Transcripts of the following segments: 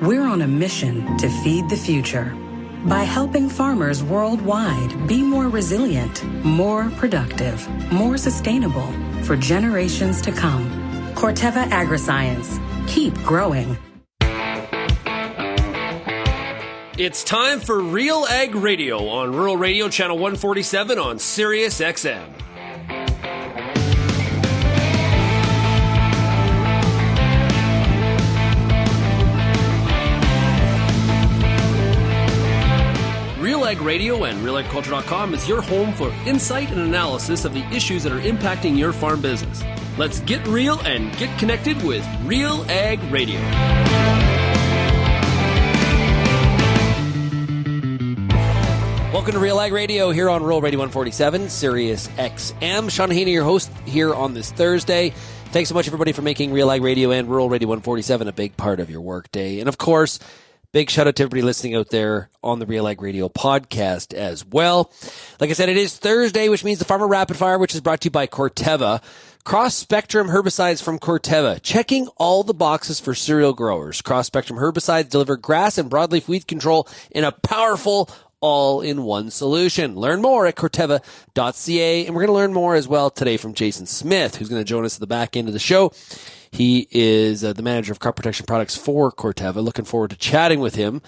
We're on a mission to feed the future by helping farmers worldwide be more resilient, more productive, more sustainable for generations to come. Corteva Agriscience. Keep growing. It's time for RealAg Radio on Rural Radio Channel 147 on Sirius XM. RealAg Radio and RealAgriculture.com is your home for insight and analysis of the issues that are impacting your farm business. Let's get real and get connected with RealAg Radio. Welcome to RealAg Radio here on Rural Radio 147, Sirius XM. Shaun Haney, your host here on this Thursday. Thanks so much, everybody, for making RealAg Radio and Rural Radio 147 a big part of your workday. And, of course, big shout out to everybody listening out there on the RealAg Radio podcast as well. Like I said, it is Thursday, which means the Farmer Rapid Fire, which is brought to you by Corteva. Cross-spectrum herbicides from Corteva, checking all the boxes for cereal growers. Cross-spectrum herbicides deliver grass and broadleaf weed control in a powerful all-in-one solution. Learn more at Corteva.ca. And we're going to learn more as well today from Jason Smith, who's going to join us at the back end of the show. He is the manager of crop protection products for Corteva. Looking forward to chatting with him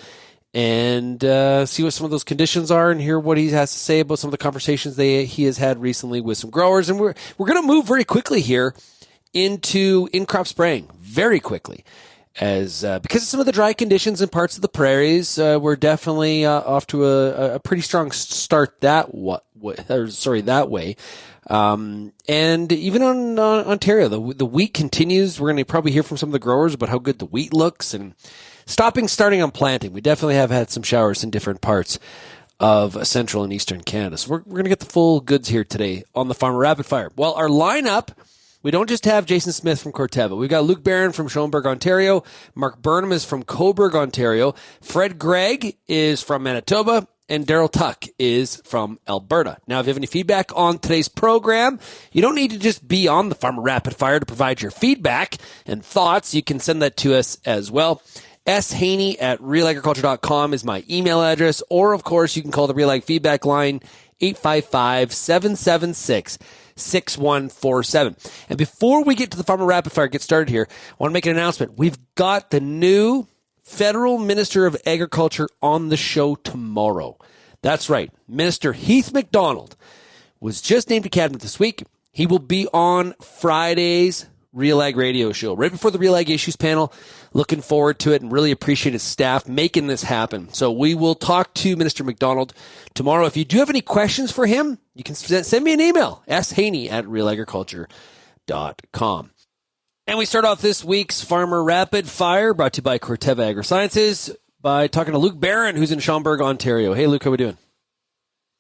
and see what some of those conditions are and hear what he has to say about some of the conversations he has had recently with some growers. And we're going to move very quickly here into in-crop spraying, very quickly. As because of some of the dry conditions in parts of the prairies, we're definitely off to a pretty strong start that way. And even on Ontario, the wheat continues. We're going to probably hear from some of the growers about how good the wheat looks and starting on planting. We definitely have had some showers in different parts of central and eastern Canada. So we're going to get the full goods here today on the Farmer Rapid Fire. Well, our lineup, we don't just have Jason Smith from Corteva. We've got Luke Barron from Schomberg, Ontario. Mark Burnham is from Cobourg, Ontario. Fred Greig is from Manitoba. And Daryl Tuck is from Alberta. Now, if you have any feedback on today's program, you don't need to just be on the Farmer Rapid Fire to provide your feedback and thoughts. You can send that to us as well. shaney@realagriculture.com is my email address. Or, of course, you can call the RealAg feedback line, 855-776-6147. And before we get to the Farmer Rapid Fire, get started here, I want to make an announcement. We've got the new Federal Minister of Agriculture on the show tomorrow. That's right. Minister Heath MacDonald was just named to cabinet this week. He will be on Friday's RealAg Radio show, right before the RealAg Issues panel. Looking forward to it and really appreciate his staff making this happen. So we will talk to Minister MacDonald tomorrow. If you do have any questions for him, you can send me an email, shaney@realagriculture.com. And we start off this week's Farmer Rapid Fire, brought to you by Corteva Agriscience, by talking to Luke Barron, who's in Schomberg, Ontario. Hey, Luke, how we doing?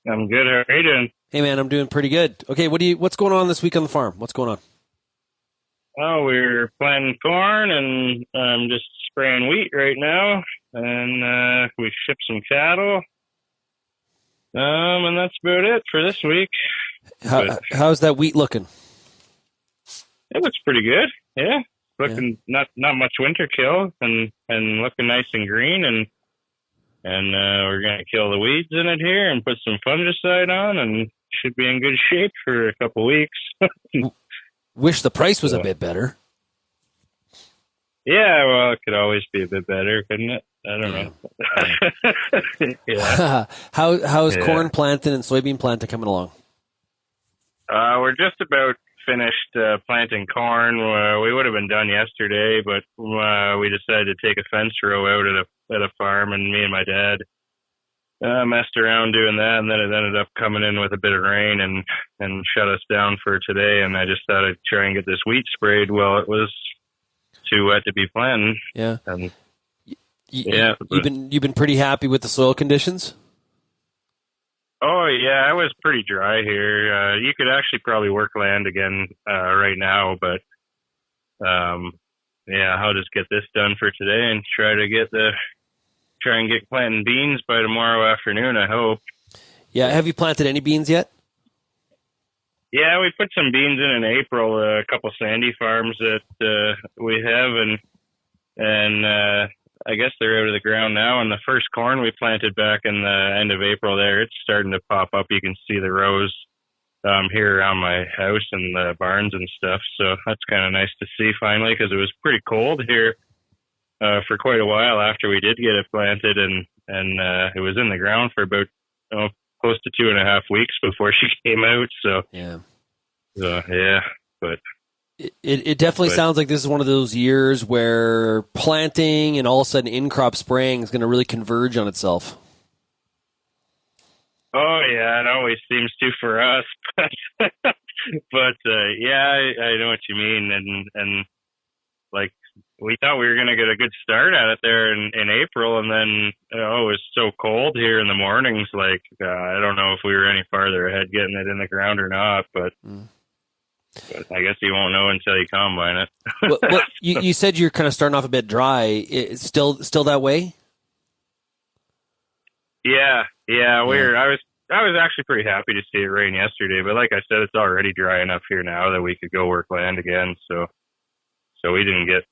I'm good. How are you doing? Hey, man, I'm doing pretty good. Okay, what's going on this week on the farm? What's going on? Oh, we're planting corn, and I'm just spraying wheat right now, and we shipped some cattle, and that's about it for this week. How's that wheat looking? It looks pretty good. Yeah, looking not much winter kill, and looking nice and green, and we're gonna kill the weeds in it here and put some fungicide on, and should be in good shape for a couple weeks. Wish the price was a bit better. Yeah, well, it could always be a bit better, couldn't it? I don't know. Yeah. How's corn planting and soybean planting coming along? We're just about finished planting corn. We would have been done yesterday, but we decided to take a fence row out at a farm, and me and my dad messed around doing that, and then it ended up coming in with a bit of rain and shut us down for today. And I just thought I'd try and get this wheat sprayed while it was too wet to be planting. Yeah. And you've been pretty happy with the soil conditions? Oh, yeah, I was pretty dry here. You could actually probably work land again right now, but I'll just get this done for today and try and get planting beans by tomorrow afternoon, I hope. Yeah, have you planted any beans yet? Yeah, we put some beans in April, a couple sandy farms that we have, and I guess they're out of the ground now. And the first corn we planted back in the end of April there, it's starting to pop up. You can see the rows here around my house and the barns and stuff. So that's kind of nice to see finally, because it was pretty cold here for quite a while after we did get it planted, and it was in the ground for about close to 2.5 weeks before she came out. So yeah, but. It definitely sounds like this is one of those years where planting and all of a sudden in-crop spraying is going to really converge on itself. Oh, yeah, it always seems to for us. But I know what you mean. And like, we thought we were going to get a good start at it there in April, and then it was so cold here in the mornings. Like, I don't know if we were any farther ahead getting it in the ground or not, but... But I guess you won't know until you combine it. well, you said you're kind of starting off a bit dry. It's still that way? Yeah. I was actually pretty happy to see it rain yesterday, but like I said, it's already dry enough here now that we could go work land again. So we didn't get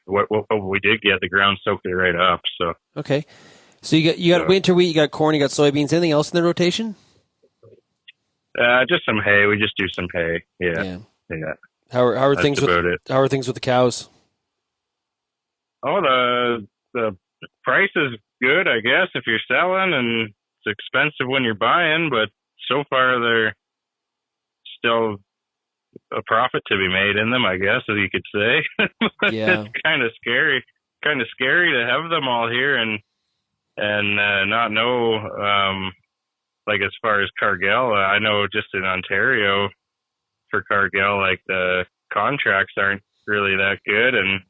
what we did get. The ground soaked it right up. So okay. So you got winter wheat, you got corn, you got soybeans. Anything else in the rotation? Just some hay. We just do some hay. Yeah. How are things with it. How are things with the cows? Oh, the price is good, I guess, if you're selling, and it's expensive when you're buying. But so far, they're still a profit to be made in them, I guess, as you could say. Yeah, it's kind of scary to have them all here and not know. Like as far as Cargill, I know just in Ontario for Cargill, like the contracts aren't really that good, and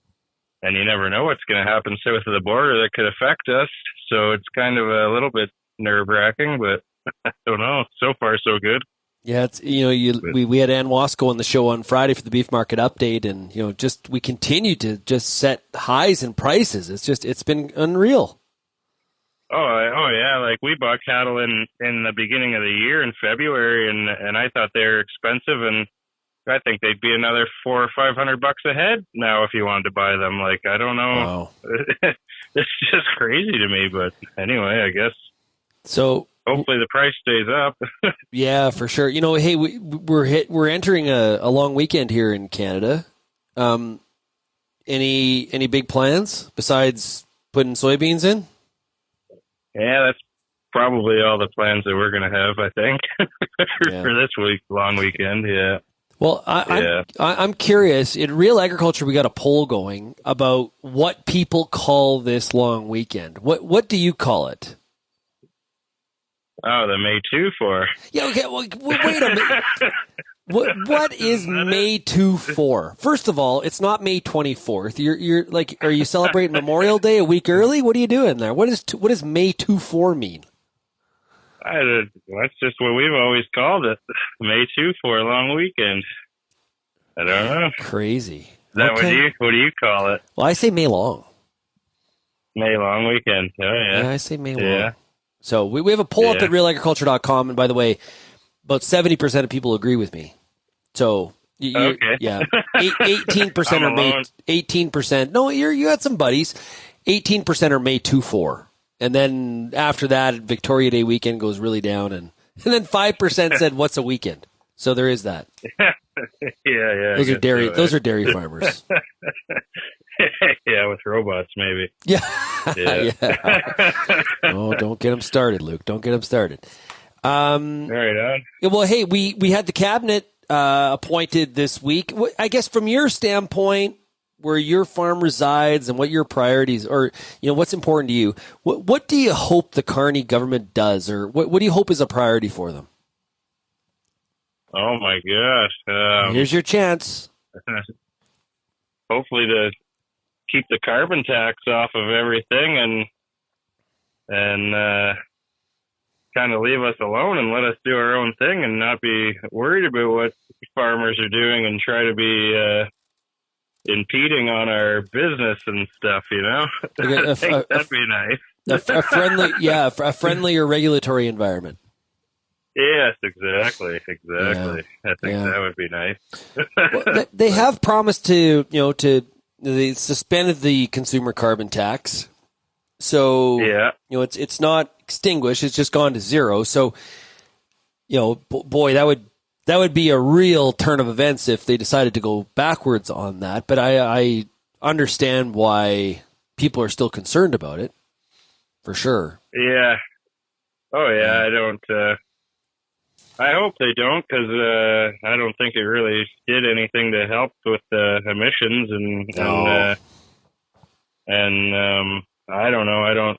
you never know what's going to happen south of the border that could affect us. So it's kind of a little bit nerve wracking, but I don't know. So far, so good. Yeah, it's we had Ann Wasco on the show on Friday for the beef market update, and we continue to just set highs in prices. It's been unreal. Oh yeah, like we bought cattle in the beginning of the year in February, and I thought they were expensive, and I think they'd be another $400 or $500 a head now if you wanted to buy them. Like, I don't know. Wow. It's just crazy to me, but anyway, I guess. So hopefully the price stays up. Yeah, for sure. Hey, we're entering a long weekend here in Canada. Any big plans besides putting soybeans in? Yeah, that's probably all the plans that we're going to have, I think, for this long weekend. Yeah. Well, I'm curious. In Real Agriculture, we got a poll going about what people call this long weekend. What do you call it? Oh, the May 2 for. Yeah. Okay. Well, wait a minute. What is May 2 for? First of all, it's not May 24th. You're like, are you celebrating Memorial Day a week early? What are you doing there? What does May 2 for mean? That's just what we've always called it. May 2 for a long weekend. I don't know. Crazy. Is that okay. What do you call it? Well, I say May long. May long weekend. Oh yeah. Yeah, I say May long. So we have a poll up at realagriculture.com, and by the way, about 70% of people agree with me. So, okay. Yeah, 18% are May. 18%. No, you got some buddies. 18% are May 2-4, and then after that, Victoria Day weekend goes really down, and then 5% said, "What's a weekend?" So there is that. Yeah. Those are dairy farmers. Yeah, with robots, maybe. Yeah. Oh, don't get them started, Luke. Don't get them started. Right on. Well, hey, we had the cabinet appointed this week. I guess from your standpoint, where your farm resides and what your priorities, or what's important to you, what do you hope the Carney government does, or what do you hope is a priority for them? Oh my gosh! Here's your chance. Hopefully to keep the carbon tax off of everything and kind of leave us alone and let us do our own thing and not be worried about what farmers are doing and try to be impeding on our business and stuff, I think that'd be nice. A friendlier regulatory environment. Yes, exactly. Yeah. I think that would be nice. Well, they have promised to they suspended the consumer carbon tax. So, Yeah. It's not extinguished. It's just gone to zero. So, boy, that would be a real turn of events if they decided to go backwards on that. But I understand why people are still concerned about it, for sure. Yeah. Oh, yeah. I don't. I hope they don't, because I don't think it really did anything to help with emissions, and I don't know. I don't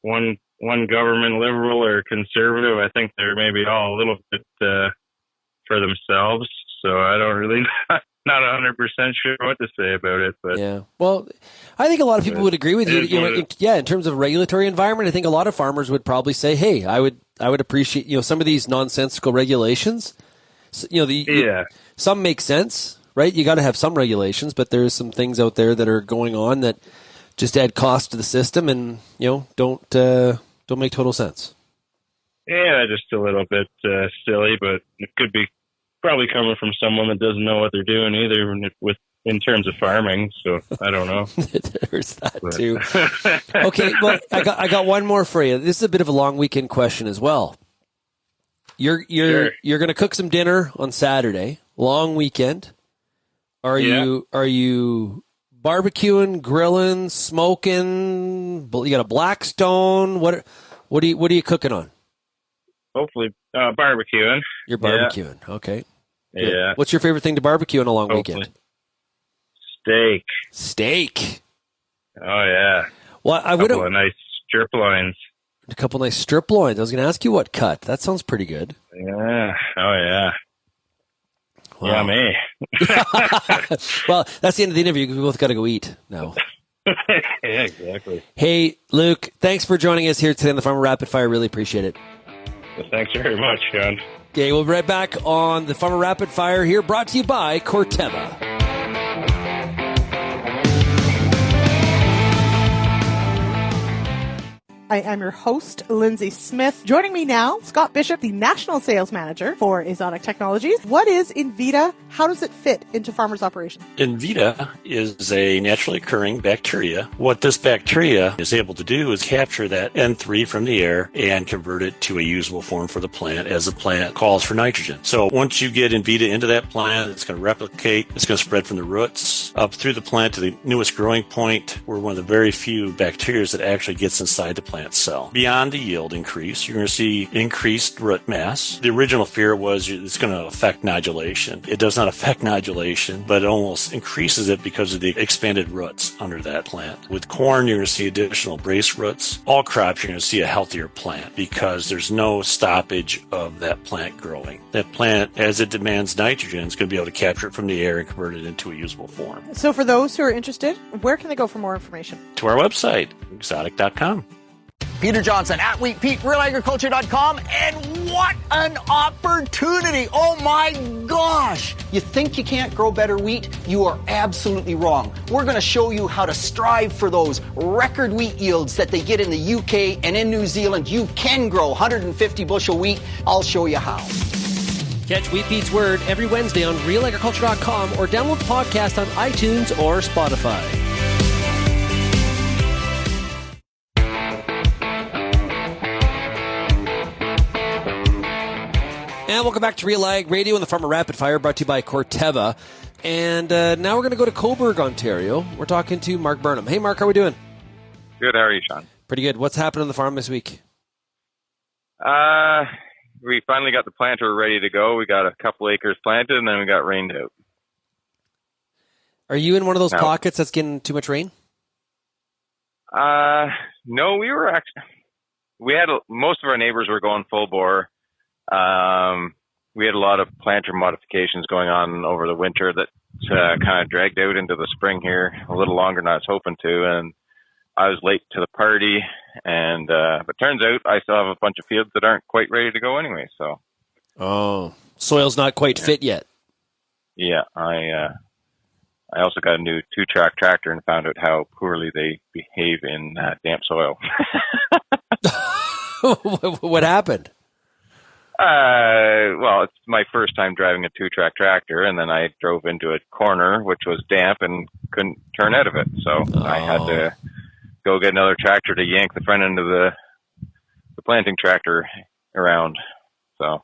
one government, liberal or conservative. I think they're maybe all a little bit for themselves. So I don't really not 100% sure what to say about it. But yeah, well, I think a lot of people would agree with you. In terms of regulatory environment, I think a lot of farmers would probably say, "Hey, I would appreciate some of these nonsensical regulations." Some make sense, right? You got to have some regulations, but there's some things out there that are going on that just add cost to the system, and don't make total sense. Yeah, just a little bit silly, but it could be probably coming from someone that doesn't know what they're doing either in terms of farming. So I don't know. There's that too. Okay, well, I got one more for you. This is a bit of a long weekend question as well. You're going to cook some dinner on Saturday. Long weekend. Are you barbecuing, grilling, smoking? You got a Blackstone? What are you cooking on? Hopefully barbecuing. You're barbecuing. Yeah. Okay. Good. Yeah. What's your favorite thing to barbecue on a long weekend? Steak. Oh yeah. Well, a couple of nice strip loins. A couple nice strip loins. I was going to ask you what cut. That sounds pretty good. Yeah. Oh yeah. Wow. Yeah, me. Well, that's the end of the interview. We both got to go eat now. Yeah, exactly. Hey, Luke, thanks for joining us here today on the Farmer Rapid Fire. Really appreciate it. Well, thanks very much, Shaun. Okay, we'll be right back on the Farmer Rapid Fire here, brought to you by Corteva. I am your host, Lindsay Smith. Joining me now, Scott Bishop, the National Sales Manager for Exotic Technologies. What is Invita? How does it fit into farmers' operations? Invita is a naturally occurring bacteria. What this bacteria is able to do is capture that N3 from the air and convert it to a usable form for the plant as the plant calls for nitrogen. So once you get Invita into that plant, it's going to replicate, it's going to spread from the roots up through the plant to the newest growing point. We're one of the very few bacteria that actually gets inside the plant cell. Beyond the yield increase, you're going to see increased root mass. The original fear was it's going to affect nodulation. It does not affect nodulation, but it almost increases it because of the expanded roots under that plant. With corn, you're going to see additional brace roots. All crops, you're going to see a healthier plant because there's no stoppage of that plant growing. That plant, as it demands nitrogen, is going to be able to capture it from the air and convert it into a usable form. So for those who are interested, where can they go for more information? To our website, exotic.com. Peter Johnson at WheatPete, RealAgriculture.com, and what an opportunity! Oh my gosh! You think you can't grow better wheat? You are absolutely wrong. We're going to show you how to strive for those record wheat yields that they get in the UK and in New Zealand. You can grow 150 bushel wheat. I'll show you how. Catch WheatPete's Word every Wednesday on RealAgriculture.com or download the podcast on iTunes or Spotify. And welcome back to RealAg Radio and the Farmer Rapid Fire, brought to you by Corteva. And now we're going to go to Cobourg, Ontario. We're talking to Mark Burnham. Hey, Mark, how are we doing? Good. How are you, Shaun? Pretty good. What's happened on the farm this week? We finally got the planter ready to go. We got a couple acres planted, and then we got rained out. Are you in one of those pockets that's getting too much rain? No, we were actually. We had most of our neighbors were going full bore. We had a lot of planter modifications going on over the winter that kind of dragged out into the spring here a little longer than I was hoping to, and I was late to the party. And but turns out I still have a bunch of fields that aren't quite ready to go anyway. So, soil's not quite fit yet. Yeah, I also got a new 2-track tractor and found out how poorly they behave in damp soil. What happened? Well, it's my first time driving a 2-track tractor, and then I drove into a corner which was damp and couldn't turn out of it. So I had to go get another tractor to yank the front end of the planting tractor around. So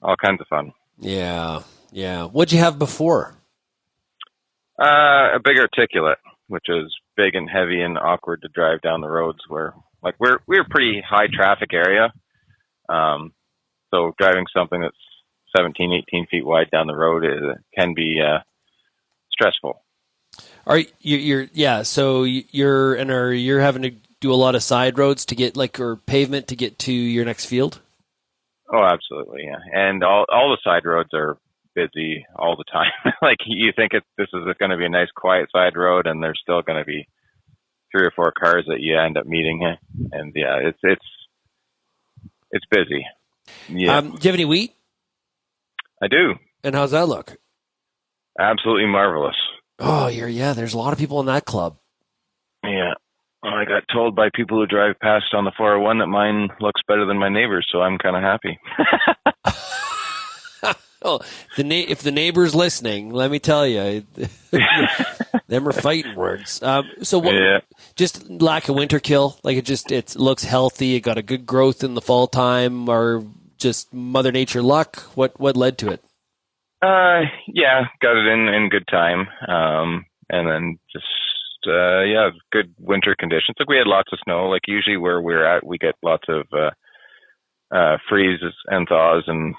all kinds of fun. Yeah. What'd you have before? A big articulate, which is big and heavy and awkward to drive down the roads where, like, we're a pretty high traffic area. So driving something that's 17, 18 feet wide down the road can be stressful. So you're having to do a lot of side roads to get or pavement to get to your next field? Oh, absolutely, yeah. And all the side roads are busy all the time. Like, you think this is going to be a nice quiet side road, and there's still going to be 3 or 4 cars that you end up meeting. And yeah, it's busy. Yeah. Do you have any wheat? I do. And how's that look? Absolutely marvelous. Oh, there's a lot of people in that club. Yeah. Well, I got told by people who drive past on the 401 that mine looks better than my neighbor's, so I'm kind of happy. Oh, if the neighbor's listening, let me tell you, them are fighting words. Just lack of winter kill? Like it looks healthy, it got a good growth in the fall time, or just Mother Nature luck? What led to it? Yeah, got it in good time. And then just, good winter conditions. Like, we had lots of snow. Like, usually where we're at, we get lots of freezes and thaws, and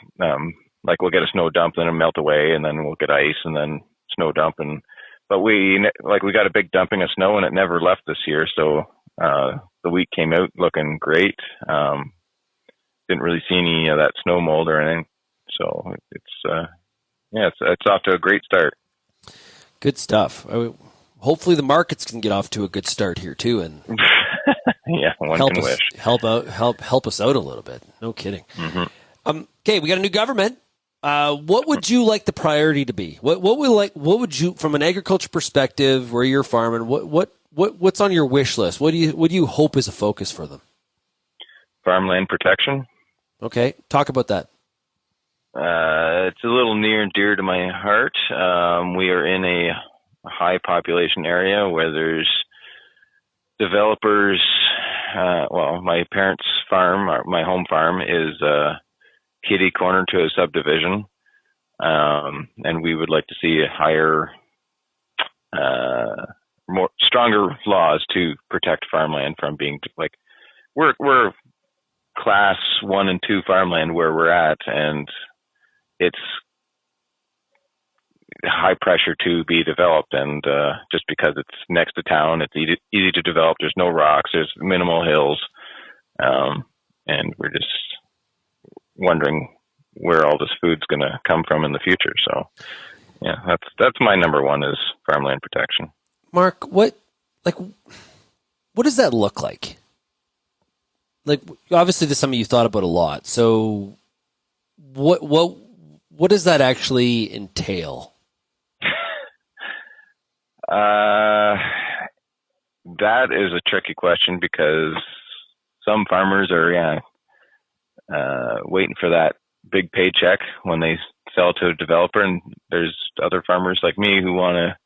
like, we'll get a snow dump, then it'll melt away, and then we'll get ice, and then snow dump. But we got a big dumping of snow, and it never left this year. So the wheat came out looking great. Didn't really see any of that snow mold or anything. So it's off to a great start. Good stuff. Hopefully the markets can get off to a good start here too, and yeah, one can wish. Help us out a little bit. No kidding. Mm-hmm. Okay, we got a new government. What would you like the priority to be? What would you, from an agriculture perspective, where you're farming, what's on your wish list? What do you hope is a focus for them? Farmland protection. Okay, talk about that. It's a little near and dear to my heart. We are in a high population area where there's developers. My parents' farm, my home farm, is kitty corner to a subdivision, and we would like to see a higher, stronger laws to protect farmland from being we're class 1 and 2 farmland where we're at, and it's high pressure to be developed. And just because it's next to town, it's easy to develop. There's no rocks. There's minimal hills, and we're just wondering where all this food's going to come from in the future. So, yeah, that's my number one, is farmland protection. Mark, what does that look like? Like, obviously, this is something you thought about a lot. So, what does that actually entail? That is a tricky question, because some farmers are waiting for that big paycheck when they sell to a developer, and there's other farmers like me who want to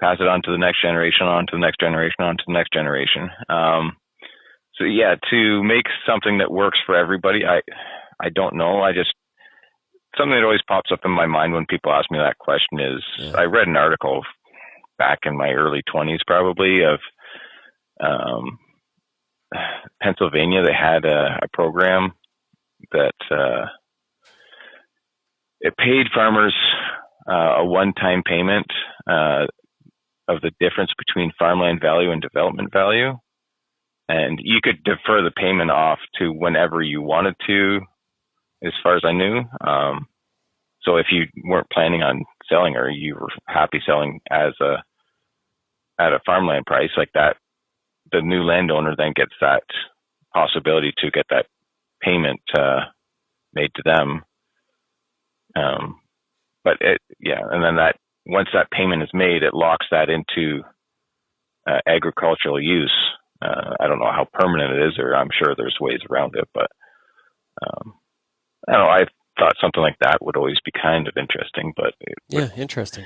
pass it on to the next generation, on to the next generation, on to the next generation. So yeah, to make something that works for everybody, I don't know. Something that always pops up in my mind when people ask me that question is, I read an article back in my early 20s probably of Pennsylvania. They had a program that it paid farmers a one-time payment of the difference between farmland value and development value. And you could defer the payment off to whenever you wanted to, as far as I knew. So if you weren't planning on selling, or you were happy selling at a farmland price like that, the new landowner then gets that possibility to get that payment made to them. And then once that payment is made, it locks that into agricultural use. I don't know how permanent it is, or I'm sure there's ways around it, but I don't know. I thought something like that would always be kind of interesting, but interesting.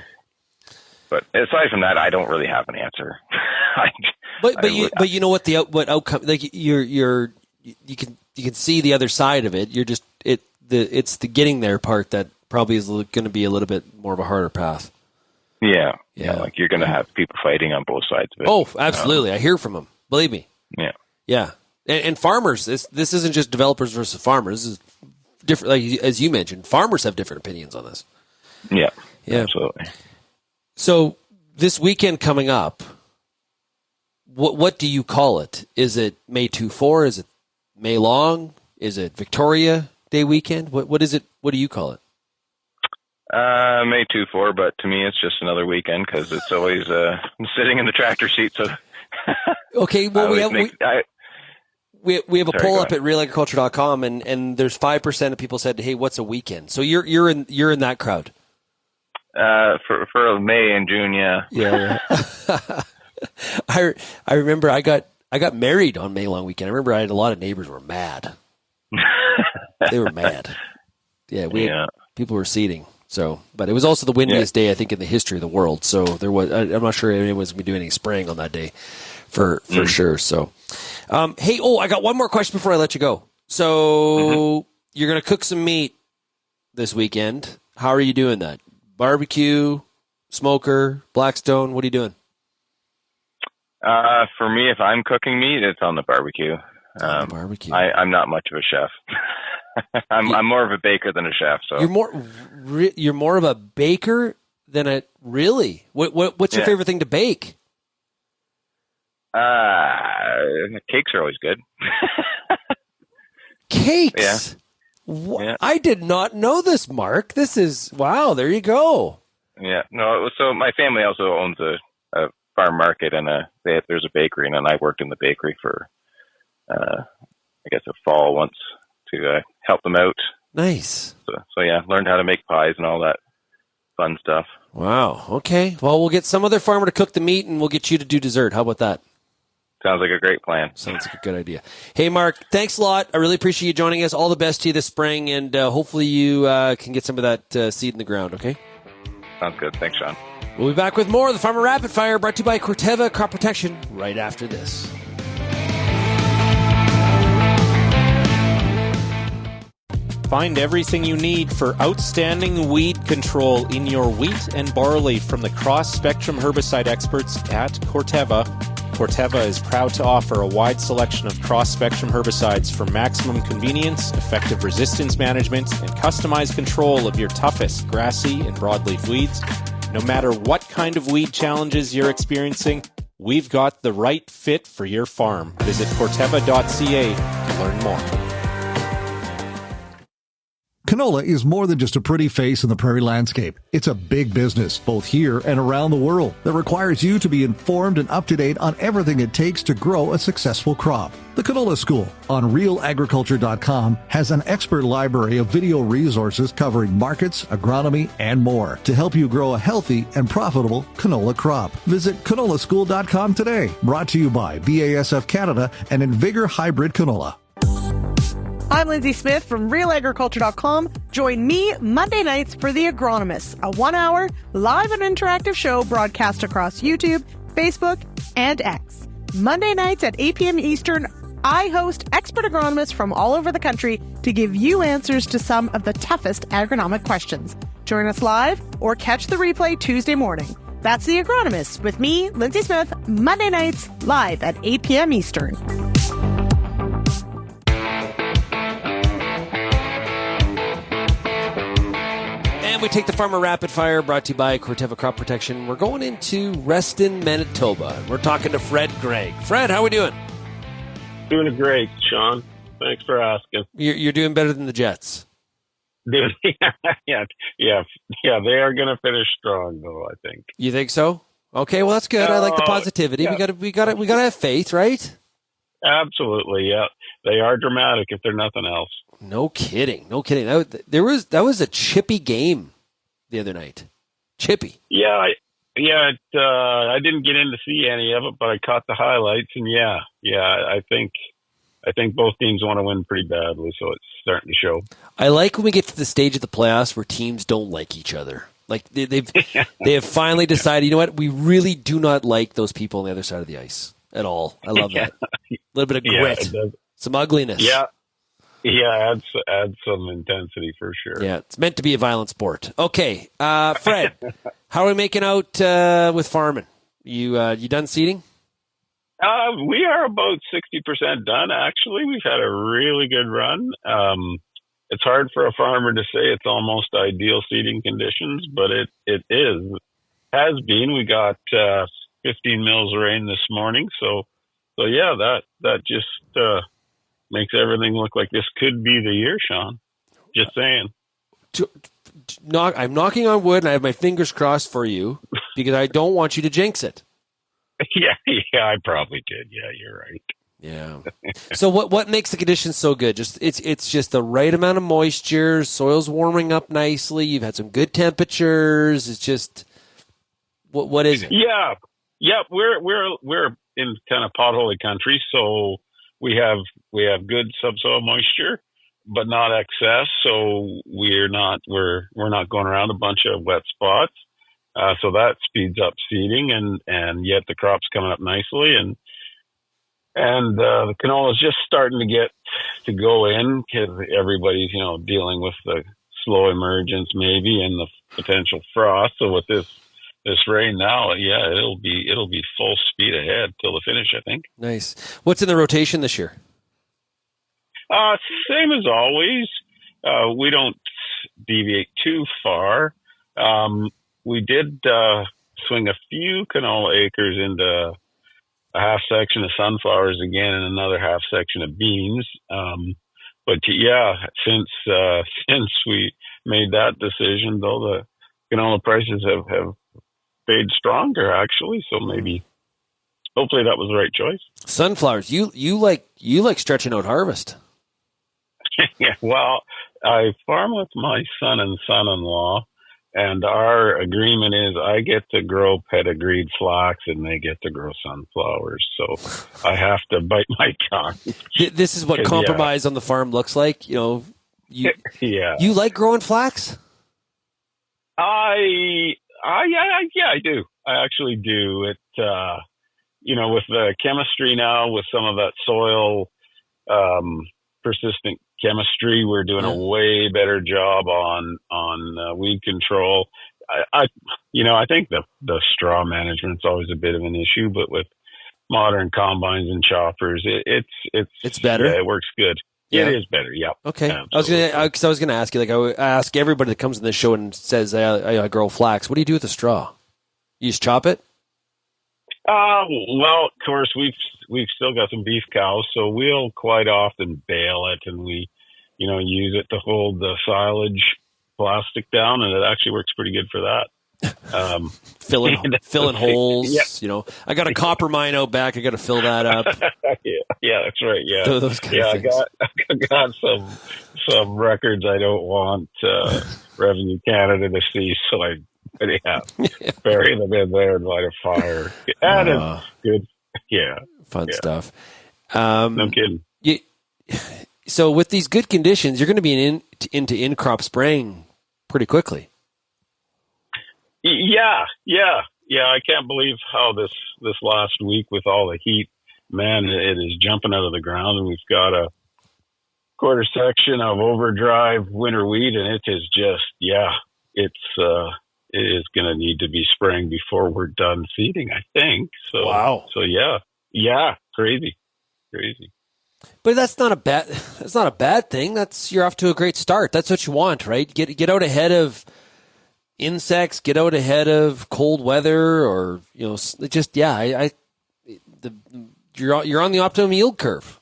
But aside from that, I don't really have an answer. But you know what outcome, like you can see the other side of it. It's the getting there part that probably is going to be a little bit more of a harder path. Yeah. Like you're going to have people fighting on both sides of it. Oh, absolutely. I hear from them. Believe me. Yeah. And farmers. This isn't just developers versus farmers. This is different. Like as you mentioned, farmers have different opinions on this. Yeah. Absolutely. So this weekend coming up, what do you call it? Is it May 2-4? Is it May long? Is it Victoria Day weekend? What is it? What do you call it? May 2-4, but to me it's just another weekend because it's always sitting in the tractor seat. So okay, well we have a poll up at RealAgriculture.com, and there's 5% of people said, "Hey, what's a weekend?" So you're in that crowd. For May and June, yeah. Yeah. I remember I got married on May long weekend. I remember I had a lot of neighbors who were mad. They were mad. Yeah, people were seeding. So, but it was also the windiest day I think in the history of the world. So there was. I'm not sure anyone was going to be doing any spraying on that day, for sure. So, hey, I got one more question before I let you go. So you're going to cook some meat this weekend. How are you doing that? Barbecue, smoker, Blackstone. What are you doing? For me, if I'm cooking meat, it's on the barbecue. Barbecue. I'm not much of a chef. I'm more of a baker than a chef. So you're more of a baker than a really. What's your favorite thing to bake? Cakes are always good. Cakes. Yeah. I did not know this, Mark. This is wow. There you go. Yeah. No. So my family also owns a farm market and there's a bakery, and I worked in the bakery for I guess a fall once to help them out. Nice. So yeah, learned how to make pies and all that fun stuff. Wow. Okay. Well, we'll get some other farmer to cook the meat, and we'll get you to do dessert. How about that? Sounds like a great plan. Sounds like a good idea. Hey, Mark, thanks a lot. I really appreciate you joining us. All the best to you this spring, and hopefully you can get some of that seed in the ground, okay? Sounds good. Thanks, Shaun. We'll be back with more of the Farmer Rapid Fire, brought to you by Corteva Crop Protection, right after this. Find everything you need for outstanding weed control in your wheat and barley from the cross-spectrum herbicide experts at Corteva. Corteva is proud to offer a wide selection of cross-spectrum herbicides for maximum convenience, effective resistance management, and customized control of your toughest grassy and broadleaf weeds. No matter what kind of weed challenges you're experiencing, we've got the right fit for your farm. Visit Corteva.ca to learn more. Canola is more than just a pretty face in the prairie landscape. It's a big business, both here and around the world, that requires you to be informed and up to date on everything it takes to grow a successful crop. The Canola School on RealAgriculture.com has an expert library of video resources covering markets, agronomy, and more to help you grow a healthy and profitable canola crop. Visit canolaschool.com today. Brought to you by BASF Canada and Invigor Hybrid Canola. I'm Lindsay Smith from RealAgriculture.com. Join me Monday nights for The Agronomists, a 1-hour live and interactive show broadcast across YouTube, Facebook, and X. Monday nights at 8 p.m. Eastern, I host expert agronomists from all over the country to give you answers to some of the toughest agronomic questions. Join us live or catch the replay Tuesday morning. That's The Agronomists with me, Lindsay Smith, Monday nights live at 8 p.m. Eastern. And we take the Farmer Rapid Fire, brought to you by Corteva Crop Protection. We're going into Reston, Manitoba. We're talking to Fred Greig. Fred, how are we doing? Doing great, Shaun. Thanks for asking. You're doing better than the Jets. Yeah. They are going to finish strong, though, I think. You think so? Okay, well that's good. I like the positivity. Yeah. We got to have faith, right? Absolutely, yeah. They are dramatic if they're nothing else. No kidding. That was a chippy game the other night. Chippy. Yeah. I didn't get in to see any of it, but I caught the highlights, and I think both teams want to win pretty badly, so it's starting to show. I like when we get to the stage of the playoffs where teams don't like each other. Like they have finally decided, you know what? We really do not like those people on the other side of the ice at all. I love that. A little bit of grit, some ugliness. Yeah, adds some intensity for sure. Yeah, it's meant to be a violent sport. Okay, Fred, how are we making out with farming? You done seeding? We are about 60% done. Actually, we've had a really good run. It's hard for a farmer to say it's almost ideal seeding conditions, but it has been. We got 15 mils of rain this morning, so yeah, that just makes everything look like this could be the year, Shaun. Just saying. I'm knocking on wood, and I have my fingers crossed for you because I don't want you to jinx it. Yeah, I probably did. Yeah, you're right. Yeah. So what makes the conditions so good? It's just the right amount of moisture. Soil's warming up nicely. You've had some good temperatures. It's just what is it? Yeah. We're in kind of potholy country, so we have good subsoil moisture, but not excess. So we're not going around a bunch of wet spots. So that speeds up seeding, and yet the crop's coming up nicely, and the canola is just starting to go in because everybody's dealing with the slow emergence maybe and the potential frost. So with this rain now, yeah, it'll be full speed ahead till the finish, I think. Nice. What's in the rotation this year? Same as always. We don't deviate too far. We did swing a few canola acres into a half section of sunflowers again and another half section of beans. But yeah, since we made that decision, though, the canola prices have stayed stronger actually. So hopefully that was the right choice. Sunflowers, you like stretching out harvest. Yeah, well, I farm with my son and son-in-law. And our agreement is I get to grow pedigreed flax and they get to grow sunflowers. So I have to bite my tongue. This is what compromise on the farm looks like. You like growing flax? I do. I actually do. It, with the chemistry now, with some of that soil, persistent chemistry, we're doing a way better job on weed control. I think the straw management's always a bit of an issue, but with modern combines and choppers, it's better. Yeah, it works good. Yeah. It is better. Yeah. Okay. Absolutely. I was gonna ask you. I ask everybody that comes on this show and says I grow flax. What do you do with the straw? You just chop it? Well, of course, we've still got some beef cows, so we'll quite often bale it, and we, use it to hold the silage plastic down, and it actually works pretty good for that. Filling holes. Yeah. I got a copper mine out back. I got to fill that up. Yeah, that's right. Yeah, those kind of things. I got some records I don't want Revenue Canada to see, so I bury them in there and light a fire. And it's good. Yeah. Fun stuff. No kidding. So with these good conditions, you're going to be into in-crop spraying pretty quickly. Yeah. I can't believe how this last week with all the heat, man, it is jumping out of the ground, and we've got a quarter section of overdrive winter wheat, and it is just, it is going to need to be spraying before we're done seeding, I think. So, wow. So yeah, crazy. But that's not a bad thing. You're off to a great start. That's what you want, right? Get out ahead of insects, get out ahead of cold weather, or you're on the optimum yield curve.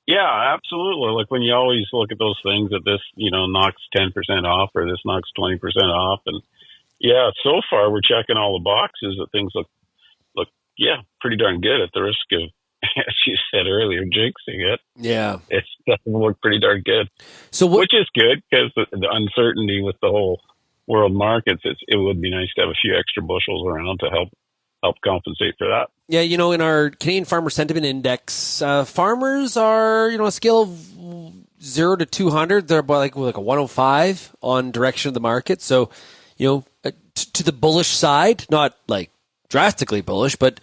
Yeah, absolutely. Like when you always look at those things that this, knocks 10% off or this knocks 20% off. And so far we're checking all the boxes that things look, pretty darn good, at the risk of, as you said earlier, jinxing it. Yeah. It doesn't look pretty darn good. So which is good because the uncertainty with the whole world markets, it would be nice to have a few extra bushels around to help compensate for that. Yeah, in our Canadian Farmer Sentiment Index, farmers are, a scale of 0 to 200. They're about like a 105 on direction of the market. So, to the bullish side, not like drastically bullish, but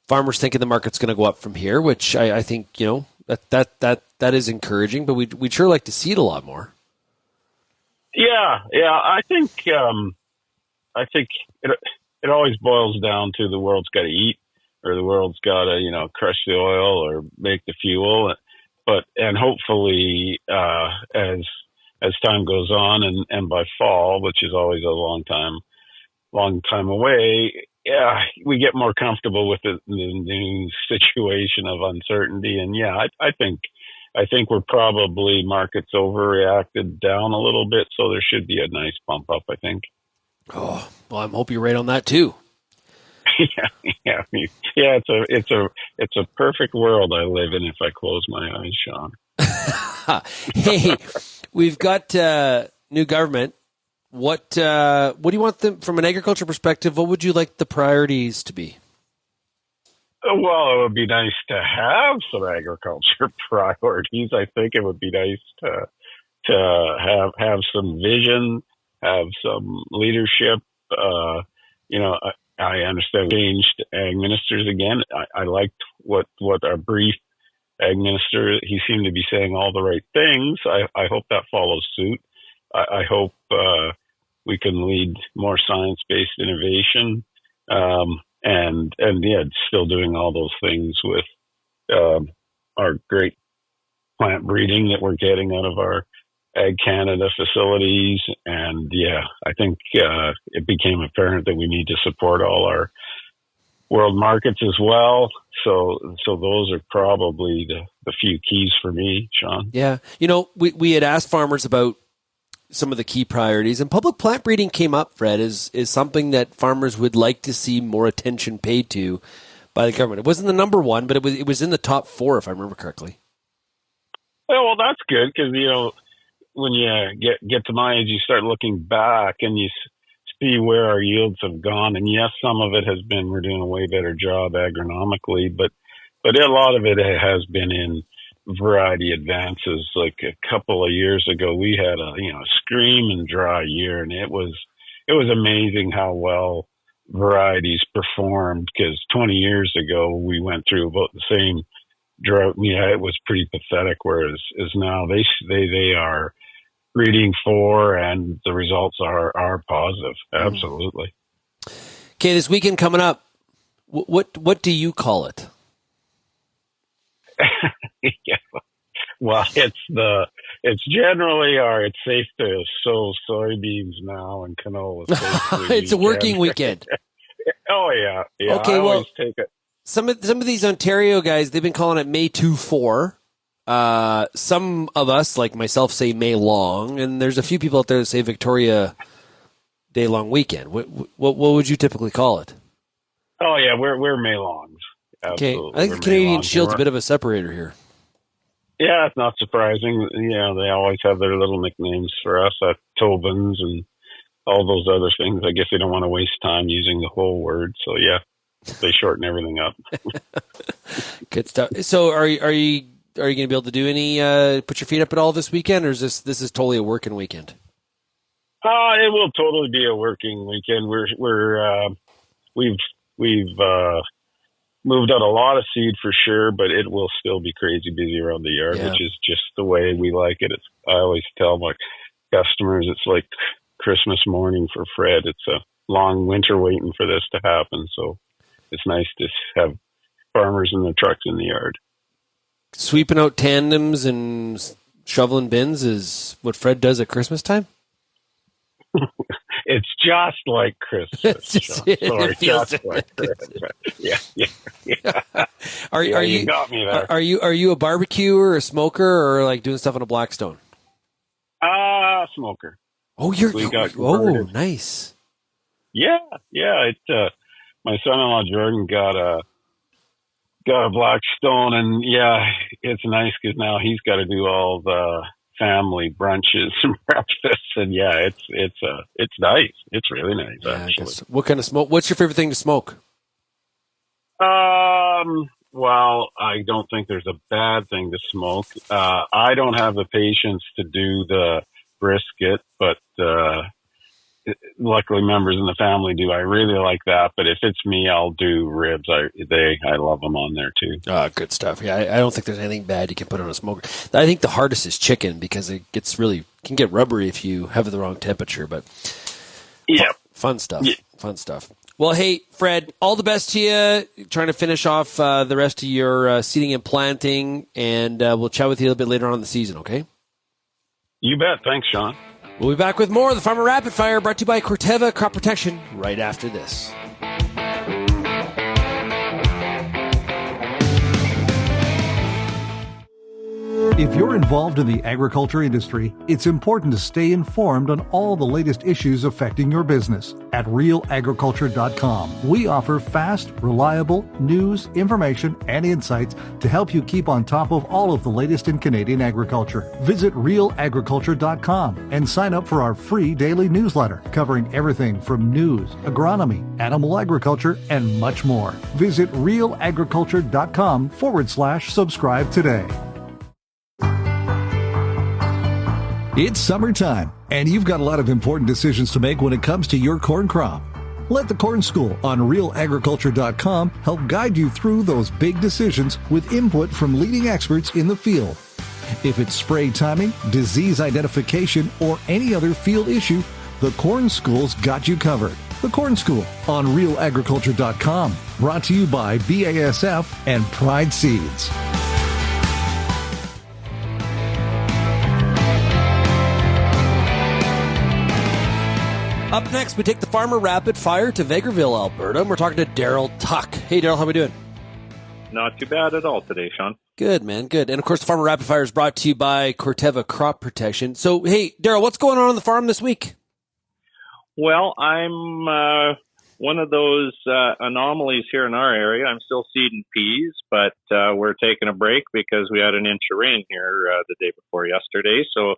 farmers thinking the market's going to go up from here, which I think, that is encouraging, but we'd sure like to see it a lot more. Yeah. I think it always boils down to the world's got to eat, or the world's got to, crush the oil or make the fuel. And hopefully, as time goes on and by fall, which is always a long time away, we get more comfortable with the new situation of uncertainty. And I think we're probably markets overreacted down a little bit. So there should be a nice bump up, I think. Oh, well, I hope you're right on that too. It's a perfect world I live in if I close my eyes, Shaun. Hey, we've got new government. What do you want them from an agriculture perspective? What would you like the priorities to be? Well, it would be nice to have some agriculture priorities. I think it would be nice to have some vision, have some leadership. I understand we changed ag ministers again. I liked what our brief ag minister, he seemed to be saying all the right things. I hope that follows suit. I hope we can lead more science-based innovation, and still doing all those things with our great plant breeding that we're getting out of our Ag Canada facilities. And I think it became apparent that we need to support all our world markets as well. So those are probably the few keys for me, Shaun. Yeah. We had asked farmers about some of the key priorities, and public plant breeding came up, Fred, is something that farmers would like to see more attention paid to by the government. It wasn't the number one, but it was in the top 4, if I remember correctly. Well, that's good, because, when you get to my age, you start looking back and you see where our yields have gone. And yes, some of it has been, we're doing a way better job agronomically, but a lot of it has been in variety advances. Like a couple of years ago, we had a screaming dry year, and it was amazing how well varieties performed, because 20 years ago we went through about the same drought. It was pretty pathetic, whereas now they are breeding for, and the results are positive. Absolutely. Okay, this weekend coming up, what do you call it? Well, it's generally it's safe to sow soybeans now and canola. It's a working weekend. Oh yeah. Okay, I always take it. Some of these Ontario guys, they've been calling it May 2-4. Some of us, like myself, say May long, and there's a few people out there that say Victoria Day long weekend. What would you typically call it? Oh yeah, we're May longs. Okay, I think the Canadian Shield's a bit of a separator here. Yeah, it's not surprising. They always have their little nicknames for us, Tobins and all those other things. I guess they don't want to waste time using the whole word, so yeah, they shorten everything up. Good stuff. So, are you going to be able to do any put your feet up at all this weekend, or is this is totally a working weekend? It will totally be a working weekend. We've moved out a lot of seed for sure, but it will still be crazy busy around the yard, which is just the way we like it. I always tell my customers it's like Christmas morning for Fred. It's a long winter waiting for this to happen. So it's nice to have farmers and their trucks in the yard. Sweeping out tandems and shoveling bins is what Fred does at Christmas time? It's just like Christmas. It feels like Christmas. Yeah. Are you got me there. Are you a barbecuer or a smoker, or like doing stuff on a Blackstone? Smoker. Oh, nice. Yeah. My son-in-law Jordan got a Blackstone, and it's nice because now he's got to do all the family brunches and breakfasts, and it's nice. It's really nice, actually. What kind of smoke? What's your favorite thing to smoke? Well, I don't think there's a bad thing to smoke. I don't have the patience to do the brisket, but luckily members in the family do. I really like that. But if it's me, I'll do ribs. I love them on there too. Good stuff. Yeah, I don't think there's anything bad you can put on a smoker. I think the hardest is chicken because it can get rubbery if you have the wrong temperature. But yeah, fun stuff. Yeah. Fun stuff. Well, hey, Fred, all the best to you. Trying to finish off the rest of your seeding and planting, and we'll chat with you a little bit later on in the season. Okay? You bet. Thanks, Shaun. We'll be back with more of the Farmer Rapid Fire, brought to you by Corteva Crop Protection, right after this. If you're involved in the agriculture industry, it's important to stay informed on all the latest issues affecting your business. At RealAgriculture.com, we offer fast, reliable news, information, and insights to help you keep on top of all of the latest in Canadian agriculture. Visit RealAgriculture.com and sign up for our free daily newsletter covering everything from news, agronomy, animal agriculture, and much more. Visit RealAgriculture.com/subscribe today. It's summertime, and you've got a lot of important decisions to make when it comes to your corn crop. Let the Corn School on RealAgriculture.com help guide you through those big decisions with input from leading experts in the field. If it's spray timing, disease identification, or any other field issue, the Corn School's got you covered. The Corn School on RealAgriculture.com, brought to you by BASF and Pride Seeds. Up next, we take the Farmer Rapid Fire to Vegreville, Alberta, and we're talking to Daryl Tuck. Hey, Daryl, how are we doing? Not too bad at all today, Shaun. Good, man, good. And, of course, the Farmer Rapid Fire is brought to you by Corteva Crop Protection. So, hey, Daryl, what's going on the farm this week? Well, I'm one of those anomalies here in our area. I'm still seeding peas, but we're taking a break because we had an inch of rain here the day before yesterday. So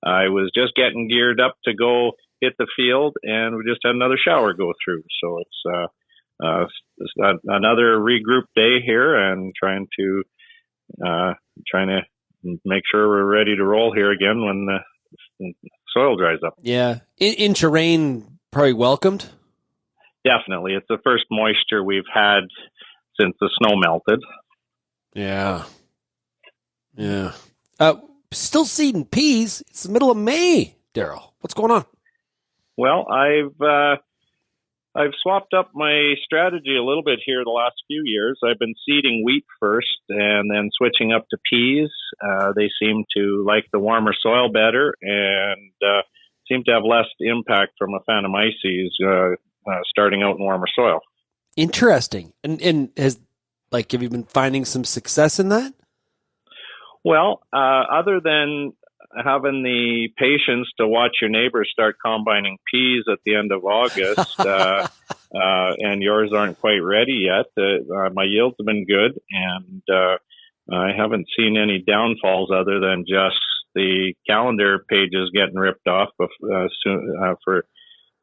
I was just getting geared up to go hit the field, and we just had another shower go through. So it's another regroup day here, and trying to make sure we're ready to roll here again when the soil dries up. Yeah, inch of rain probably welcomed. Definitely, it's the first moisture we've had since the snow melted. Yeah. Still seeding peas. It's the middle of May, Daryl. What's going on? Well, I've swapped up my strategy a little bit here the last few years. I've been seeding wheat first and then switching up to peas. They seem to like the warmer soil better and seem to have less impact from Aphanomyces starting out in warmer soil. Interesting. And have you been finding some success in that? Well, other than having the patience to watch your neighbors start combining peas at the end of August, and yours aren't quite ready yet, my yields have been good, and I haven't seen any downfalls other than just the calendar pages getting ripped off soon for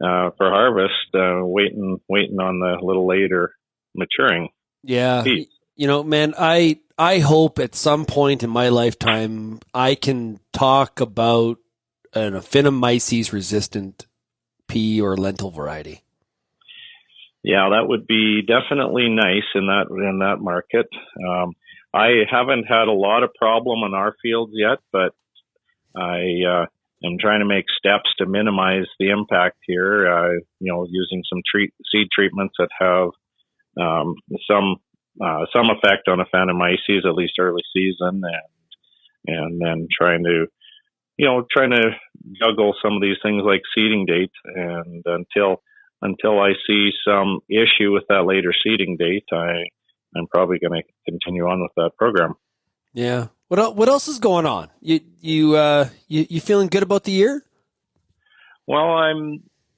harvest, waiting on the little later maturing. Yeah, peas. You know, man, I hope at some point in my lifetime I can talk about an Aphanomyces resistant pea or lentil variety. Yeah, that would be definitely nice in that market. I haven't had a lot of problem in our fields yet, but I am trying to make steps to minimize the impact here. Using some seed treatments that have some effect on Aphanomyces, at least early season, and then trying to juggle some of these things like seeding date. And until I see some issue with that later seeding date, I'm probably going to continue on with that program. Yeah. What else is going on? You feeling good about the year? Well,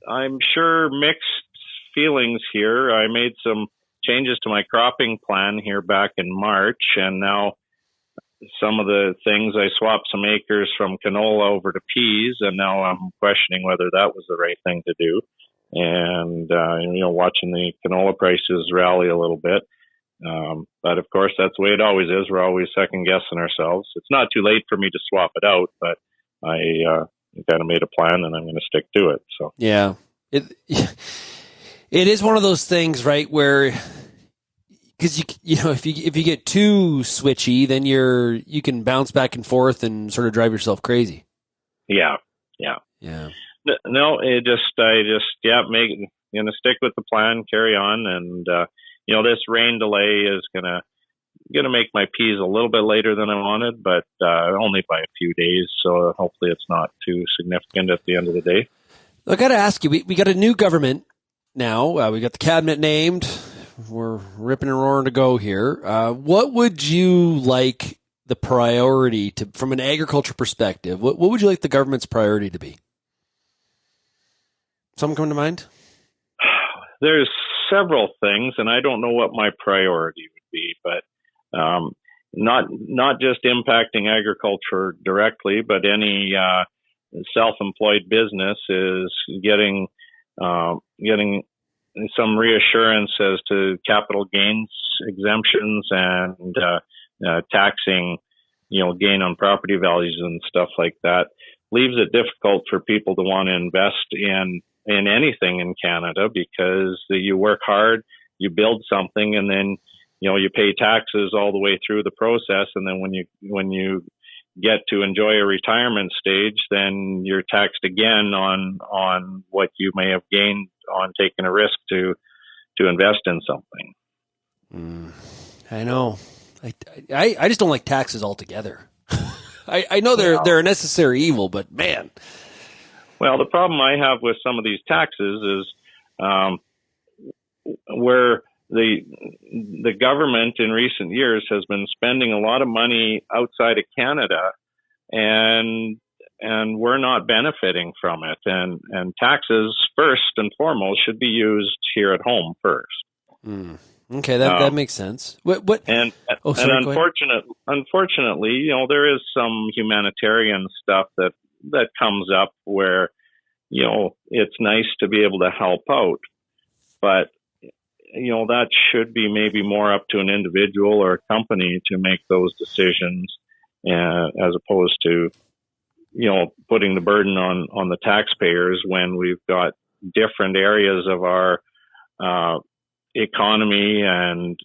I'm sure mixed feelings here. I made some changes to my cropping plan here back in March, and now some of the things, I swapped some acres from canola over to peas, and now I'm questioning whether that was the right thing to do. And watching the canola prices rally a little bit, but of course that's the way it always is. We're always second guessing ourselves. It's not too late for me to swap it out, but I kind of made a plan and I'm going to stick to it. So yeah. It is one of those things, right, where because if you get too switchy, then you can bounce back and forth and sort of drive yourself crazy. Yeah. No, I just gonna stick with the plan, carry on, and this rain delay is gonna make my peas a little bit later than I wanted, but only by a few days. So hopefully it's not too significant at the end of the day. I got to ask you, we got a new government now. We got the cabinet named. We're ripping and roaring to go here. What would you like the priority to, from an agriculture perspective? What would you like the government's priority to be? Something come to mind? There's several things, and I don't know what my priority would be, but not just impacting agriculture directly, but any self-employed business is getting some reassurance as to capital gains exemptions and taxing, gain on property values and stuff like that. Leaves it difficult for people to want to invest in anything in Canada because you work hard, you build something, and then you pay taxes all the way through the process, and then when you get to enjoy a retirement stage, then you're taxed again on what you may have gained on taking a risk to invest in something. I know. I just don't like taxes altogether. I know they're a necessary evil, but man. Well, the problem I have with some of these taxes is where the government in recent years has been spending a lot of money outside of Canada, and we're not benefiting from it. And taxes, first and foremost, should be used here at home first. Okay, that makes sense. And unfortunately, there is some humanitarian stuff that comes up where it's nice to be able to help out, but that should be maybe more up to an individual or a company to make those decisions, as opposed to, putting the burden on the taxpayers when we've got different areas of our economy and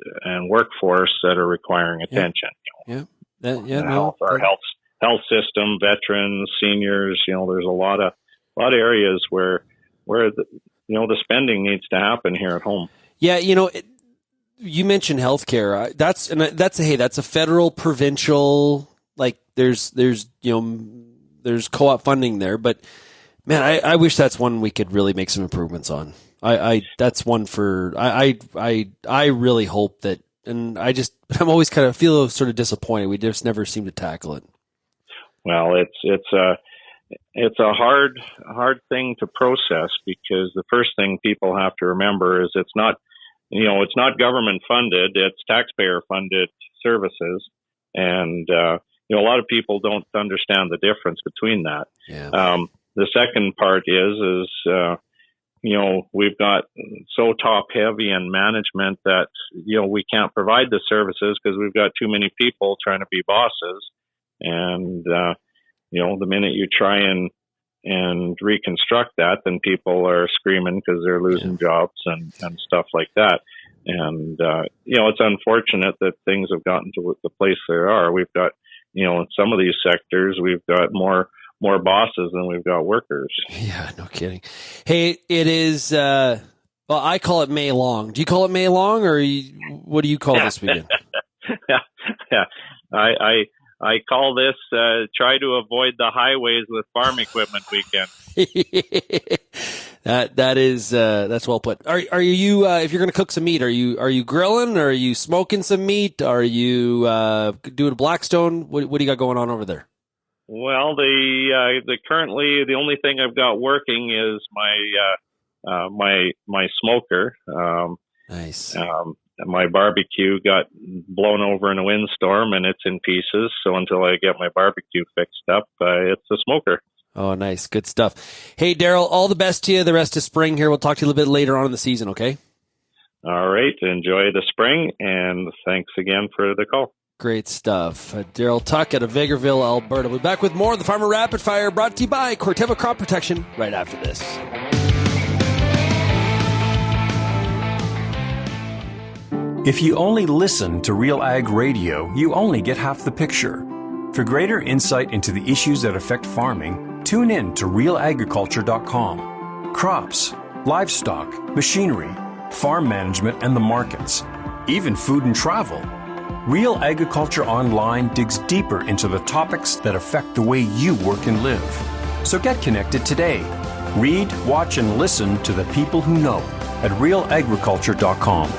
workforce that are requiring attention. Our health system, veterans, seniors. There's a lot of areas where the spending needs to happen here at home. Yeah, you mentioned healthcare. That's a federal, provincial, like there's co-op funding there, but man, I wish that's one we could really make some improvements on. That's one for I really hope that, and I'm always kind of feel sort of disappointed. We just never seem to tackle it. Well, it's a hard thing to process, because the first thing people have to remember is it's not government funded, it's taxpayer funded services. And, a lot of people don't understand the difference between that. Yeah. The second part is we've got so top heavy in management that, we can't provide the services because we've got too many people trying to be bosses. And, the minute you try and reconstruct that, then people are screaming because they're losing jobs and stuff like that. And, it's unfortunate that things have gotten to the place they are. We've got, in some of these sectors, we've got more bosses than we've got workers. Yeah, no kidding. Hey, it is, I call it May long. Do you call it May long, or what do you call this weekend? Yeah. I call this try to avoid the highways with farm equipment weekend. That's well put. Are you if you're going to cook some meat, are you grilling, or are you smoking some meat? Are you doing a Blackstone? What do you got going on over there? Well, currently the only thing I've got working is my smoker. Nice. My barbecue got blown over in a windstorm and it's in pieces. So until I get my barbecue fixed up, it's a smoker. Oh, nice. Good stuff. Hey, Daryl, all the best to you the rest of spring here. We'll talk to you a little bit later on in the season, okay? All right. Enjoy the spring, and thanks again for the call. Great stuff. Daryl Tuck out of Vegreville, Alberta. We'll be back with more of the Farmer Rapid Fire, brought to you by Corteva Crop Protection right after this. If you only listen to RealAg Radio, you only get half the picture. For greater insight into the issues that affect farming, tune in to RealAgriculture.com. Crops, livestock, machinery, farm management, and the markets, even food and travel. Real Agriculture Online digs deeper into the topics that affect the way you work and live. So get connected today. Read, watch, and listen to the people who know at RealAgriculture.com.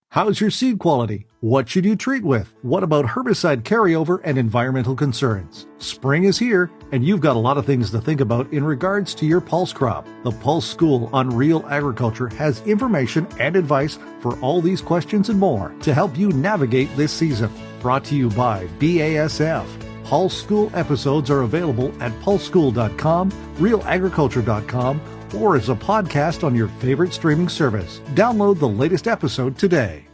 How's your seed quality? What should you treat with? What about herbicide carryover and environmental concerns? Spring is here, and you've got a lot of things to think about in regards to your pulse crop. The Pulse School on Real Agriculture has information and advice for all these questions and more to help you navigate this season. Brought to you by BASF. Pulse School episodes are available at pulseschool.com, realagriculture.com, or as a podcast on your favorite streaming service. Download the latest episode today.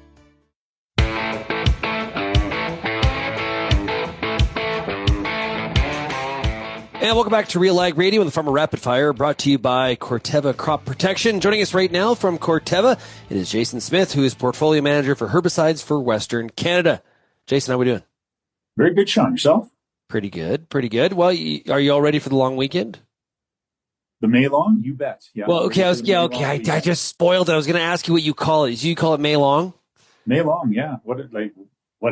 And welcome back to RealAg Radio and the Farmer Rapid Fire, brought to you by Corteva Crop Protection. Joining us right now from Corteva, it is Jason Smith, who is Portfolio Manager for Herbicides for Western Canada. Jason, how are we doing? Very good, Shaun. Yourself? Pretty good, pretty good. Well, are you all ready for the long weekend? The May long? You bet. Yeah. Well, okay, I just spoiled it. I was going to ask you what you call it. Do you call it May long? May long, yeah. What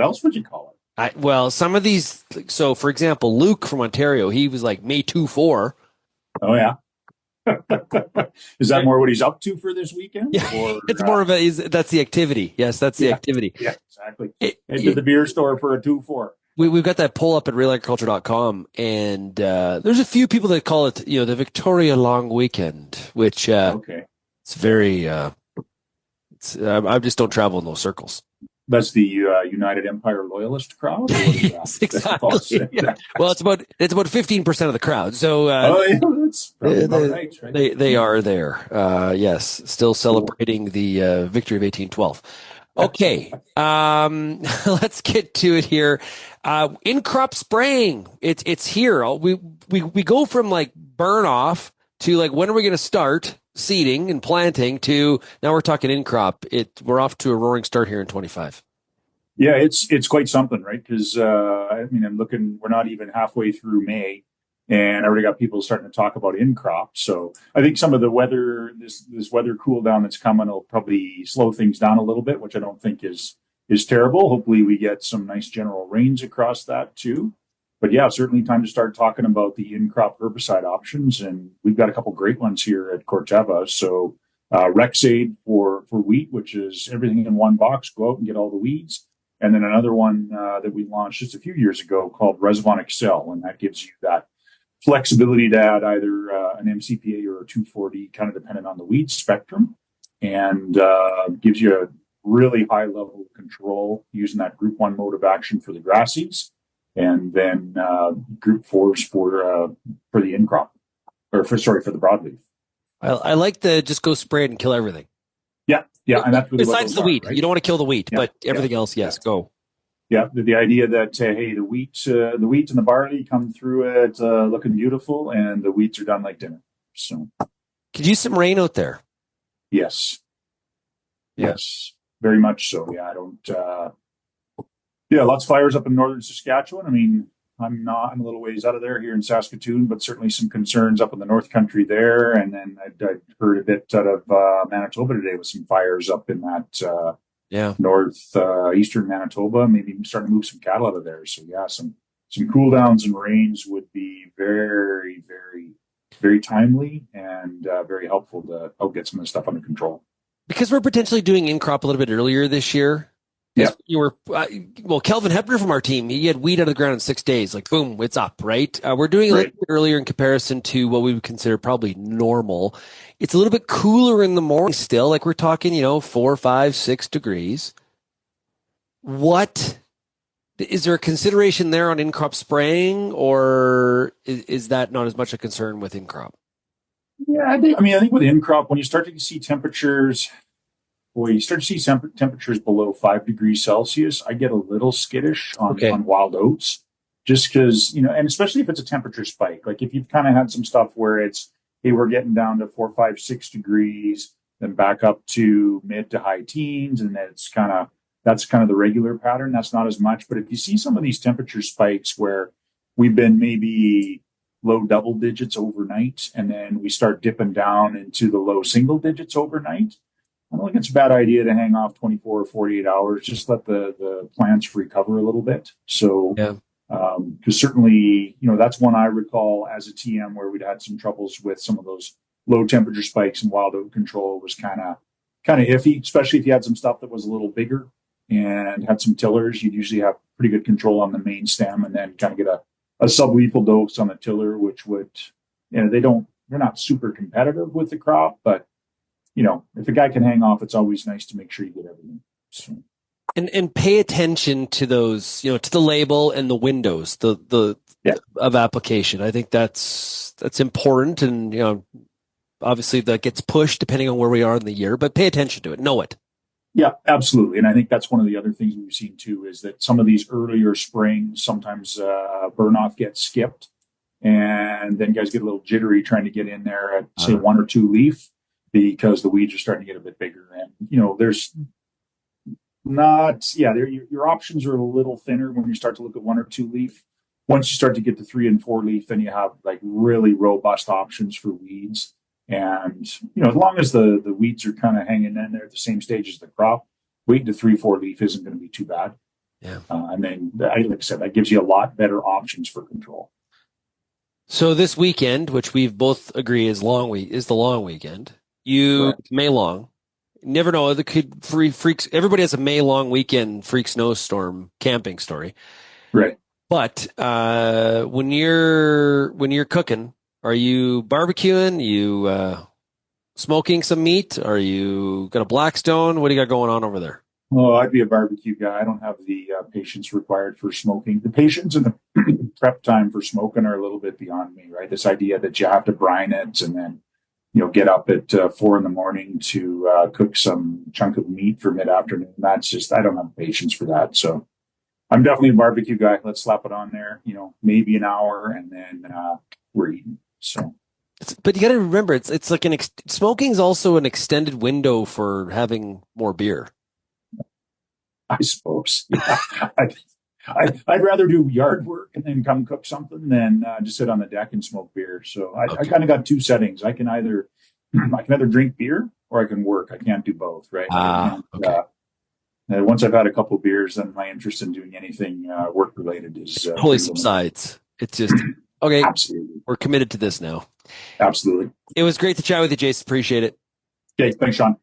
else would you call it? Well, some of these, so for example, Luke from Ontario, he was like May 2-4. Oh, yeah. Is that more what he's up to for this weekend? Yeah, or, it's more of that's the activity. Yes, that's the activity. Yeah, exactly. Into the beer store for a 2-4. We've got that poll up at realagriculture.com, and there's a few people that call it, the Victoria Long Weekend, which it's very, I just don't travel in those circles. That's the United Empire Loyalist crowd? Yes, exactly. Yeah. Well, it's about 15% of the crowd. So that's right. They are there. Yes, still celebrating the victory of 1812. Okay, let's get to it here. In crop spraying, it's here. We go from like burn off to like when are we going to start seeding and planting to now we're talking in crop. We're off to a roaring start here in 25. Yeah, it's quite something, right? Because I'm looking. We're not even halfway through May, and I already got people starting to talk about in crop. So I think some of the weather, this weather cool down that's coming, will probably slow things down a little bit, which I don't think is terrible. Hopefully, we get some nice general rains across that too. But yeah, certainly time to start talking about the in crop herbicide options, and we've got a couple great ones here at Corteva. So Rexaid for wheat, which is everything in one box. Go out and get all the weeds. And then another one that we launched just a few years ago called Resvon Excel, and that gives you that flexibility to add either an MCPA or a 2,4-D, kind of dependent on the weed spectrum, and gives you a really high level of control using that Group 1 mode of action for the grass seeds, and then Group 4s for the in crop, for the broadleaf. I like the just go spray it and kill everything. Yeah, and that's really besides the wheat. Right? You don't want to kill the wheat, but everything else, go. Yeah, the idea that the wheat and the barley come through it looking beautiful, and the wheats are done like dinner. So, could use some rain out there. Yes, very much so. Yeah, I don't. Lots of fires up in northern Saskatchewan. I mean, I'm a little ways out of there here in Saskatoon, but certainly some concerns up in the North Country there. And then I heard a bit out of Manitoba today with some fires up in that eastern Manitoba, maybe starting to move some cattle out of there. So yeah, some cool downs and rains would be very, very, very timely and very helpful to help get some of the stuff under control. Because we're potentially doing in crop a little bit earlier this year. Yeah. Kelvin Hepner from our team, he had wheat out of the ground in 6 days. Like, boom, it's up, right? We're doing a little bit earlier in comparison to what we would consider probably normal. It's a little bit cooler in the morning still. Like, we're talking, 4, 5, 6 degrees. What is there a consideration there on in-crop spraying, or is that not as much a concern with in-crop? Yeah, I think with in-crop, when you start to see temperatures... you start to see temperatures below 5 degrees Celsius, I get a little skittish on wild oats, just because, and especially if it's a temperature spike. Like if you've kind of had some stuff where we're getting down to 4, 5, 6 degrees, then back up to mid to high teens, and then that's kind of the regular pattern. That's not as much. But if you see some of these temperature spikes where we've been maybe low double digits overnight, and then we start dipping down into the low single digits overnight, I don't think it's a bad idea to hang off 24 or 48 hours. Just let the plants recover a little bit. So, because certainly, that's one I recall as a TM where we'd had some troubles with some of those low temperature spikes, and wild oat control was kind of iffy, especially if you had some stuff that was a little bigger and had some tillers. You'd usually have pretty good control on the main stem, and then kind of get a sublethal dose on the tiller, which would, they're not super competitive with the crop, but if a guy can hang off, it's always nice to make sure you get everything. So. And pay attention to those, to the label and the windows, of application. I think that's important, and obviously that gets pushed depending on where we are in the year, but pay attention to it, know it. Yeah, absolutely. And I think that's one of the other things we've seen too, is that some of these earlier springs, sometimes burn off gets skipped, and then guys get a little jittery trying to get in there at say 1 or 2 leaf, because the weeds are starting to get a bit bigger. And, there's not, your options are a little thinner when you start to look at 1 or 2 leaf. Once you start to get to 3 and 4 leaf, then you have like really robust options for weeds. And, as long as the weeds are kind of hanging in there at the same stage as the crop, waiting to 3-4 leaf isn't going to be too bad. Yeah. And then, like I said, that gives you a lot better options for control. So this weekend, which we've both agree is the long weekend. May long. Never know. The kid freaks. Everybody has a May long weekend freak snowstorm camping story. Right. But when you're cooking, are you barbecuing? You smoking some meat? Are you got a Blackstone? What do you got going on over there? Oh, I'd be a barbecue guy. I don't have the patience required for smoking. The patience and the prep time for smoking are a little bit beyond me, right? This idea that you have to brine it and then, get up at 4 a.m. to cook some chunk of meat for mid-afternoon. That's just, I don't have patience for that. So I'm definitely a barbecue guy. Let's slap it on there, maybe an hour, and then we're eating. So. But you got to remember, it's like smoking is also an extended window for having more beer. I suppose. Yeah. I'd rather do yard work and then come cook something than just sit on the deck and smoke beer. So I kind of got 2 settings. I can either drink beer or I can work. I can't do both, right? Okay. Once I've had a couple of beers, then my interest in doing anything work related is totally subsides. It's just okay. Absolutely, we're committed to this now. Absolutely. It was great to chat with you, Jason. Appreciate it. Okay, thanks, Shaun.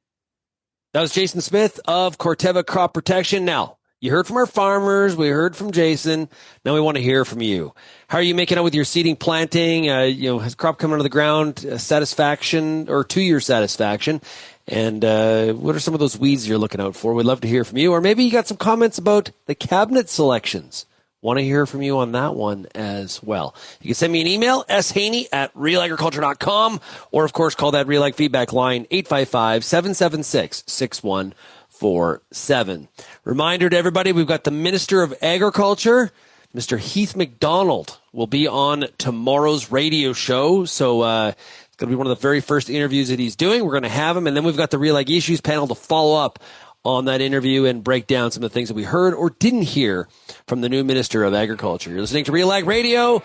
That was Jason Smith of Corteva Crop Protection. Now, you heard from our farmers. We heard from Jason. Now we want to hear from you. How are you making out with your seeding, planting? Has crop come out of the ground? Satisfaction or to your satisfaction? And what are some of those weeds you're looking out for? We'd love to hear from you. Or maybe you got some comments about the cabinet selections. Want to hear from you on that one as well. You can send me an email, shaney@realagriculture.com, or, of course, call that RealAg feedback line, 855-776-6147. Reminder to everybody, we've got the Minister of Agriculture, Mr. Heath McDonald, will be on tomorrow's radio show. So it's going to be one of the very first interviews that he's doing. We're going to have him, and then we've got the RealAg Issues panel to follow up on that interview and break down some of the things that we heard or didn't hear from the new Minister of Agriculture. You're listening to RealAg Radio.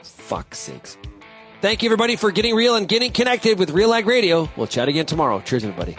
Fuck's sakes. Thank you, everybody, for getting real and getting connected with RealAg Radio. We'll chat again tomorrow. Cheers, everybody.